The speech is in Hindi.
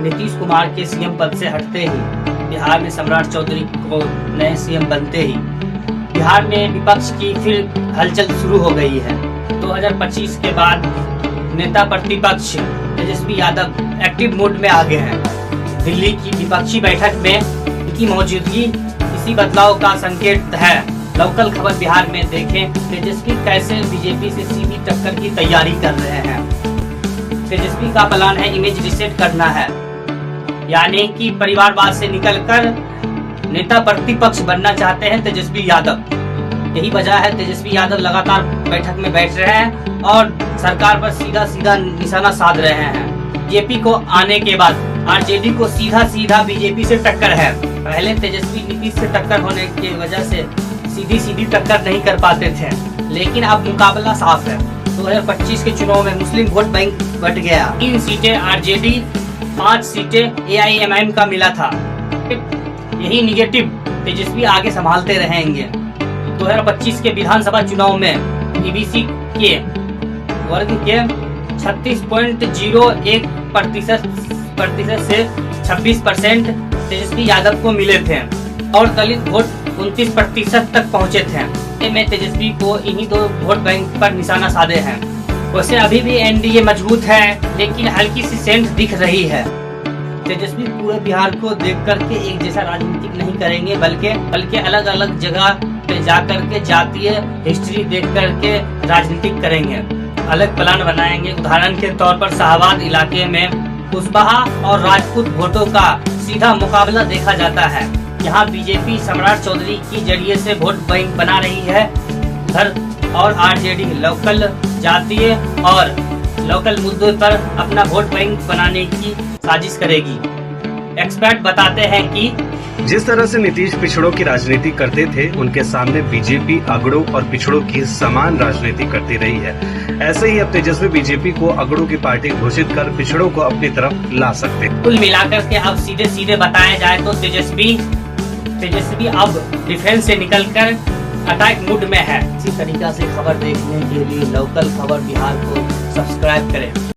नीतीश कुमार के सीएम पद से हटते ही बिहार में सम्राट चौधरी को नए सीएम बनते ही बिहार में विपक्ष की फिर हलचल शुरू हो गई है। 2025 के बाद नेता प्रतिपक्ष तेजस्वी यादव एक्टिव मोड में आ गए हैं। दिल्ली की विपक्षी बैठक में उनकी मौजूदगी इसी बदलाव का संकेत है। लोकल खबर बिहार में देखें, तेजस्वी कैसे बीजेपी से सीधी टक्कर की तैयारी कर रहे हैं। तेजस्वी का प्लान है इमेज रिसेट करना है, यानी कि परिवारवाद से निकलकर नेता प्रतिपक्ष बनना चाहते हैं तेजस्वी यादव। यही वजह है तेजस्वी यादव लगातार बैठक में बैठ रहे हैं और सरकार पर सीधा सीधा निशाना साध रहे हैं। बीजेपी को आने के बाद आरजेडी को सीधा सीधा बीजेपी से टक्कर है। पहले तेजस्वी नीतीश से टक्कर होने की वजह से सीधी सीधी टक्कर नहीं कर पाते थे, लेकिन अब मुकाबला साफ है। 2025 के चुनाव में मुस्लिम वोट बैंक बट गया। 3 सीटें आरजेडी, 5 सीटें एआईएमआईएम का मिला था। यही निगेटिव तेजस्वी आगे संभालते रहेंगे। 2025 के विधानसभा चुनाव में ईबीसी के वर्ग के 36.01% से 26% तेजस्वी यादव को मिले थे और दलित वोट 29% तक पहुंचे थे। में तेजस्वी को इन्हीं 2 वोट बैंक पर निशाना साधे हैं। वैसे अभी भी एनडीए मजबूत है, लेकिन हल्की सी सेंध दिख रही है। तेजस्वी पूरे बिहार को देख करके एक जैसा राजनीति नहीं करेंगे, बल्कि अलग अलग जगह पे जाकर के जातीय हिस्ट्री देख करके राजनीति करेंगे। अलग प्लान बनाएंगे। उदाहरण के तौर पर शाहबाद इलाके में कुशवाहा और राजपूत वोटों का सीधा मुकाबला देखा जाता है। यहाँ बीजेपी सम्राट चौधरी की जरिए से वोट बैंक बना रही है उधर, और आरजेडी लोकल जातीय और लोकल मुद्दों पर अपना वोट बैंक बनाने की साजिश करेगी। एक्सपर्ट बताते हैं कि जिस तरह से नीतीश पिछड़ों की राजनीति करते थे, उनके सामने बीजेपी अगड़ों और पिछड़ों की समान राजनीति करती रही है। ऐसे ही अब तेजस्वी बीजेपी को अगड़ों की पार्टी घोषित कर पिछड़ों को अपनी तरफ ला सकते। कुल मिलाकर के अब सीधे सीधे बताया जाए तो तेजस्वी अब डिफेंस से निकलकर अटैक मूड में है। इसी तरीका से खबर देखने के लिए लोकल खबर बिहार को सब्सक्राइब करें।